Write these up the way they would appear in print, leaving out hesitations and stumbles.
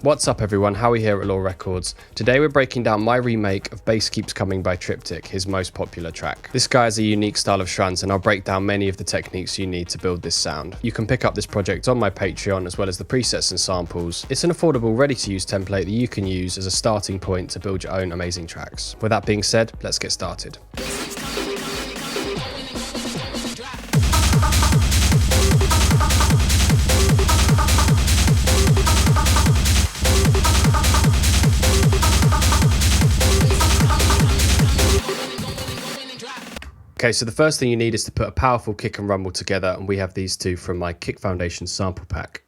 What's up everyone, Howie here at Law Records. Today we're breaking down my remake of Bass Keeps Coming by Triptykh, his most popular track. This guy has a unique style of Schranz and I'll break down many of the techniques you need to build this sound. You can pick up this project on my Patreon as well as the presets and samples. It's an affordable, ready-to-use template that you can use as a starting point to build your own amazing tracks. With that being said, let's get started. Okay, so the first thing you need is to put a powerful kick and rumble together, and we have these two from my Kick Foundation sample pack.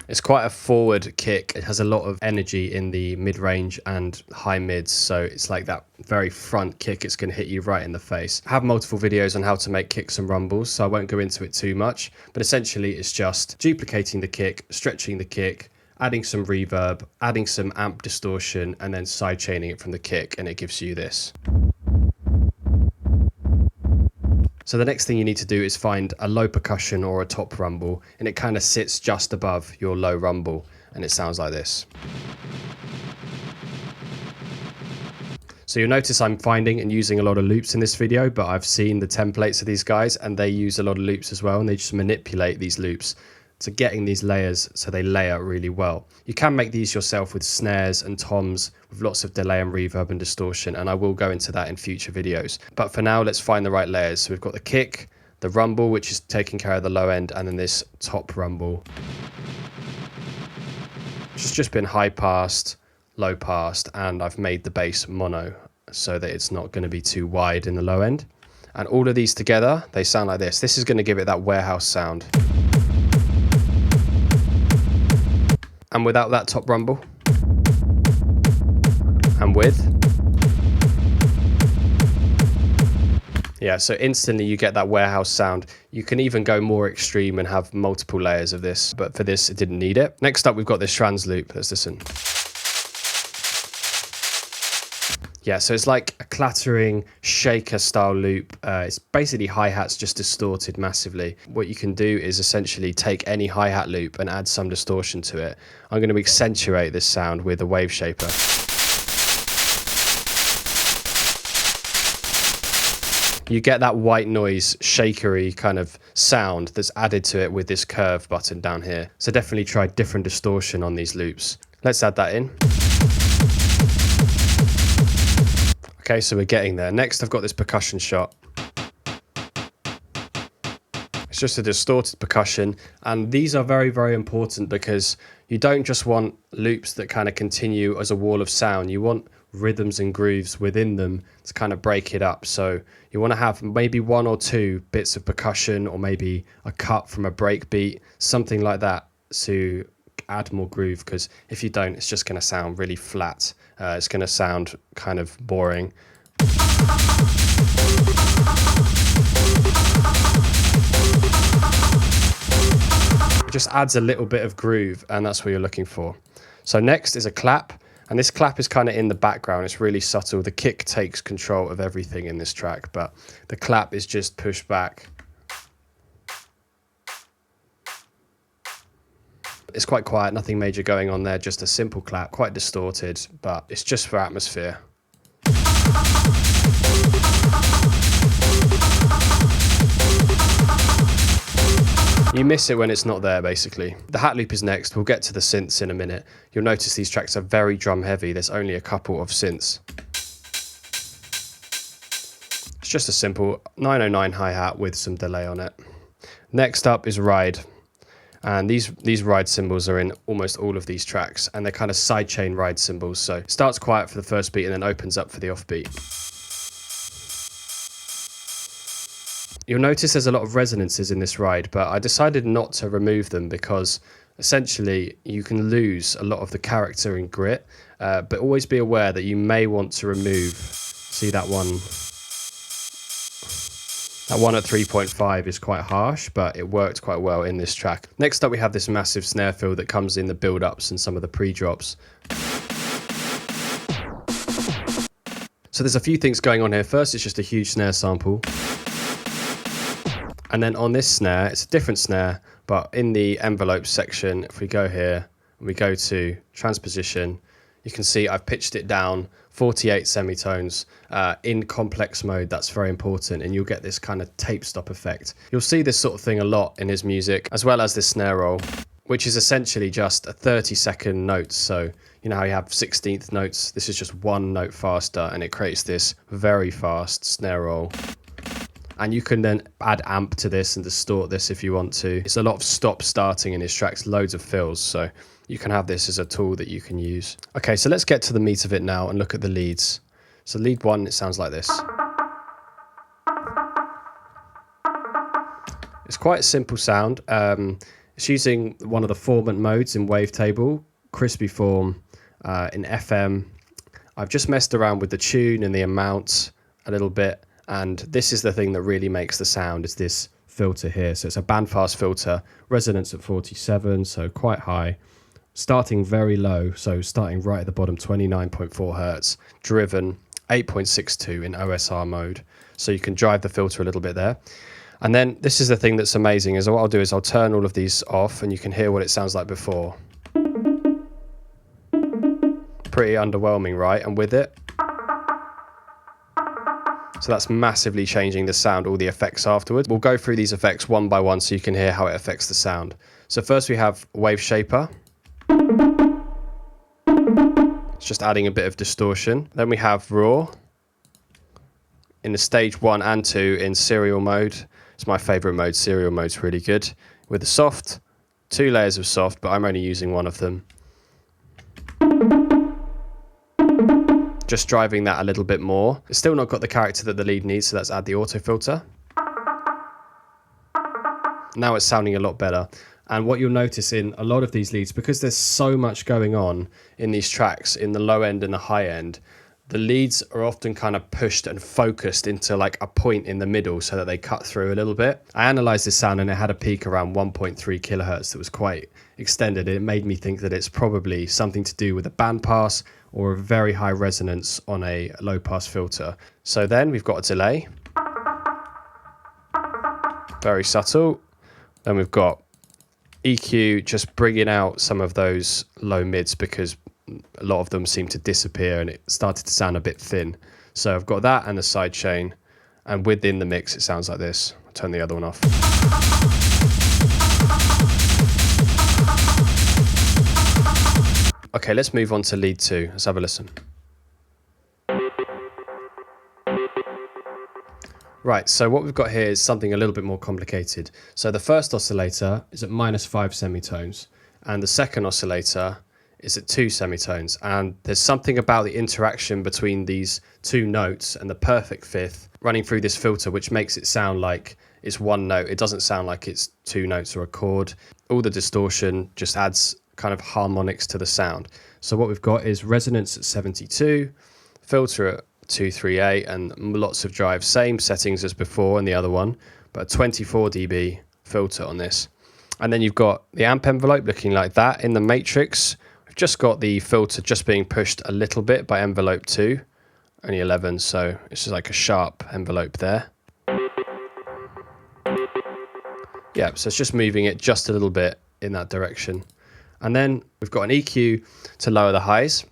It's quite a forward kick. It has a lot of energy in the mid-range and high mids, so it's like that very front kick. It's going to hit you right in the face. I have multiple videos on how to make kicks and rumbles, so I won't go into it too much, but essentially it's just duplicating the kick, stretching the kick, adding some reverb, adding some amp distortion, and then sidechaining it from the kick, and it gives you this. So the next thing you need to do is find a low percussion or a top rumble, and it kind of sits just above your low rumble, and it sounds like this. So you'll notice I'm finding and using a lot of loops in this video, but I've seen the templates of these guys and they use a lot of loops as well, and they just manipulate these loops to getting these layers so they layer really well. You can make these yourself with snares and toms with lots of delay and reverb and distortion, and I will go into that in future videos. But for now, let's find the right layers. So we've got the kick, the rumble, which is taking care of the low end, and then this top rumble, which has just been high passed, low passed, and I've made the bass mono so that it's not going to be too wide in the low end. And all of these together, they sound like this. This is going to give it that warehouse sound. And without that top rumble, and with, yeah, so instantly you get that warehouse sound. You can even go more extreme and have multiple layers of this, but for this it didn't need it. Next up we've got this Schranz loop. Let's listen. Yeah, so it's like a clattering shaker style loop. It's basically hi-hats just distorted massively. What you can do is essentially take any hi-hat loop and add some distortion to it. I'm going to accentuate this sound with a wave shaper. You get that white noise, shakery kind of sound that's added to it with this curve button down here. So definitely try different distortion on these loops. Let's add that in. Okay, so we're getting there. Next, I've got this percussion shot. It's just a distorted percussion, and these are very, very important because you don't just want loops that kind of continue as a wall of sound. You want rhythms and grooves within them to kind of break it up. So you want to have maybe one or two bits of percussion, or maybe a cut from a break beat, something like that, to add more groove, because if you don't, it's just going to sound really flat. It's going to sound kind of boring. It just adds a little bit of groove, and that's what you're looking for. So next is a clap, and this clap is kind of in the background. It's really subtle. The kick takes control of everything in this track, but the clap is just pushed back. It's quite quiet, nothing major going on there, just a simple clap, quite distorted, but it's just for atmosphere. You miss it when it's not there, basically. The hat loop is next. We'll get to the synths in a minute. You'll notice these tracks are very drum heavy. There's only a couple of synths. It's just a simple 909 hi-hat with some delay on it. Next up is ride. And these ride cymbals are in almost all of these tracks, and they're kind of sidechain ride cymbals. So it starts quiet for the first beat and then opens up for the offbeat. You'll notice there's a lot of resonances in this ride, but I decided not to remove them because essentially you can lose a lot of the character and grit, but always be aware that you may want to remove, see that one? That one at 3.5 is quite harsh, but it worked quite well in this track. Next up, we have this massive snare fill that comes in the build-ups and some of the pre-drops. So there's a few things going on here. First, it's just a huge snare sample. And then on this snare, it's a different snare, but in the envelope section, if we go here and we go to transposition, you can see I've pitched it down 48 semitones in complex mode. That's very important, and you'll get this kind of tape stop effect. You'll see this sort of thing a lot in his music, as well as this snare roll, which is essentially just a 30-second note. So you know how you have 16th notes? This is just one note faster, and it creates this very fast snare roll. And you can then add amp to this and distort this if you want to. It's a lot of stop starting in his tracks, loads of fills. So you can have this as a tool that you can use. Okay, so let's get to the meat of it now and look at the leads. So lead 1, it sounds like this. It's quite a simple sound. It's using one of the formant modes in Wavetable, crispy form in FM. I've just messed around with the tune and the amount a little bit. And this is the thing that really makes the sound, is this filter here. So it's a bandpass filter, resonance at 47, so quite high. Starting very low, so starting right at the bottom, 29.4 hertz, driven 8.62 in OSR mode. So you can drive the filter a little bit there. And then this is the thing that's amazing, is what I'll do is I'll turn all of these off and you can hear what it sounds like before. Pretty underwhelming, right? And with it, so that's massively changing the sound, all the effects afterwards. We'll go through these effects one by one so you can hear how it affects the sound. So first we have Wave Shaper. It's just adding a bit of distortion. Then we have Raw in the stage 1 and 2 in serial mode. It's my favorite mode. Serial mode's really good. With the soft, 2 layers of soft, but I'm only using one of them. Just driving that a little bit more. It's still not got the character that the lead needs, so let's add the auto filter. Now it's sounding a lot better. And what you'll notice in a lot of these leads, because there's so much going on in these tracks, in the low end and the high end, the leads are often kind of pushed and focused into like a point in the middle so that they cut through a little bit. I analyzed this sound and it had a peak around 1.3 kilohertz that was quite extended. It made me think that it's probably something to do with a bandpass or a very high resonance on a low pass filter. So then we've got a delay. Very subtle. Then we've got EQ, just bringing out some of those low mids because a lot of them seem to disappear and it started to sound a bit thin. So I've got that and the sidechain, and within the mix it sounds like this. I'll turn the other one off. Okay, let's move on to lead 2. Let's have a listen. Right, so what we've got here is something a little bit more complicated. So the first oscillator is at -5 semitones, and the second oscillator is at 2 semitones. And there's something about the interaction between these two notes and the perfect fifth running through this filter, which makes it sound like it's one note. It doesn't sound like it's 2 notes or a chord. All the distortion just adds kind of harmonics to the sound. So what we've got is resonance at 72, filter at 238, and lots of drive, same settings as before in the other one, but a 24 dB filter on this. And then you've got the amp envelope looking like that. In the matrix, we've just got the filter just being pushed a little bit by envelope 2, only 11, so it's just like a sharp envelope there. Yeah, so it's just moving it just a little bit in that direction. And then we've got an EQ to lower the highs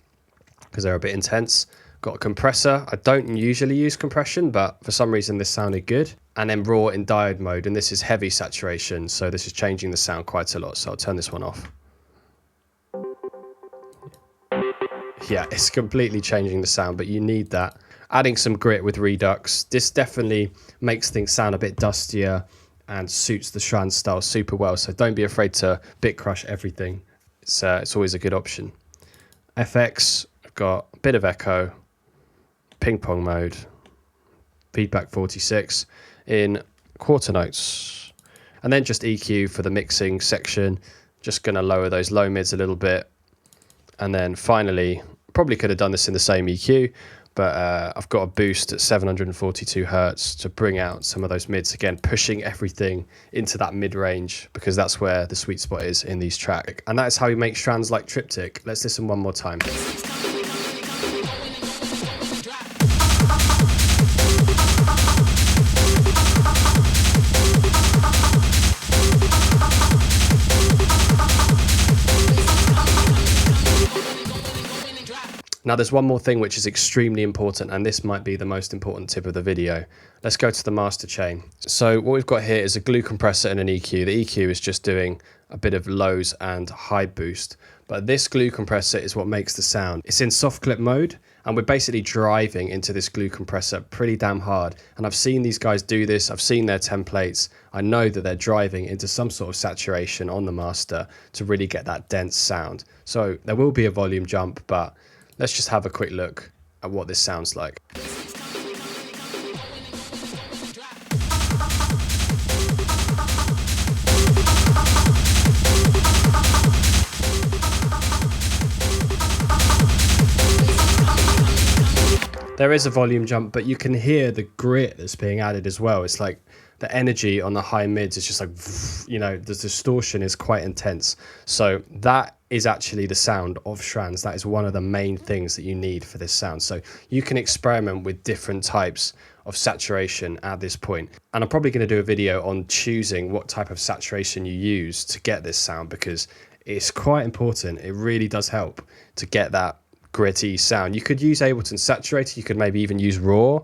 because they're a bit intense. Got a compressor. I don't usually use compression, but for some reason this sounded good. And then raw in diode mode, and this is heavy saturation, so this is changing the sound quite a lot. So I'll turn this one off. Yeah, it's completely changing the sound, but you need that. Adding some grit with Redux. This definitely makes things sound a bit dustier and suits the Schranz style super well. So don't be afraid to bit crush everything. It's always a good option. FX, I've got a bit of echo, ping pong mode, feedback 46 in quarter notes, and then just EQ for the mixing section. Just going to lower those low mids a little bit, and then finally, probably could have done this in the same EQ, but I've got a boost at 742 hertz to bring out some of those mids again, pushing everything into that mid-range because that's where the sweet spot is in these tracks. And that is how you make Schranz like Triptykh. Let's listen one more time. Now there's one more thing which is extremely important, and this might be the most important tip of the video. Let's go to the master chain. So what we've got here is a glue compressor and an EQ. The EQ is just doing a bit of lows and high boost, but this glue compressor is what makes the sound. It's in soft clip mode, and we're basically driving into this glue compressor pretty damn hard. And I've seen these guys do this, I've seen their templates. I know that they're driving into some sort of saturation on the master to really get that dense sound. So there will be a volume jump, but let's just have a quick look at what this sounds like. There is a volume jump, but you can hear the grit that's being added as well. It's like the energy on the high mids is just like, you know, the distortion is quite intense. So that is actually the sound of Schranz. That is one of the main things that you need for this sound. So you can experiment with different types of saturation at this point. And I'm probably going to do a video on choosing what type of saturation you use to get this sound, because it's quite important. It really does help to get that gritty sound. You could use Ableton Saturated, you could maybe even use Raw,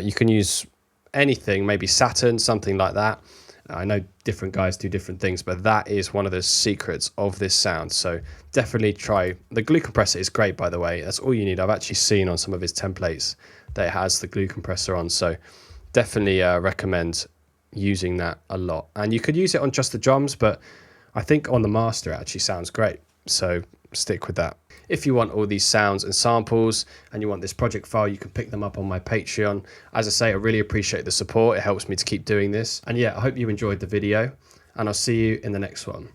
you can use anything, maybe Saturn, something like that. I know different guys do different things, but that is one of the secrets of this sound. So definitely try. The glue compressor is great, by the way. That's all you need. I've actually seen on some of his templates that it has the glue compressor on, so definitely recommend using that a lot. And you could use it on just the drums, but I think on the master it actually sounds great, so stick with that. If you want all these sounds and samples and you want this project file, you can pick them up on my Patreon. As I say, I really appreciate the support. It helps me to keep doing this. And yeah, I hope you enjoyed the video, and I'll see you in the next one.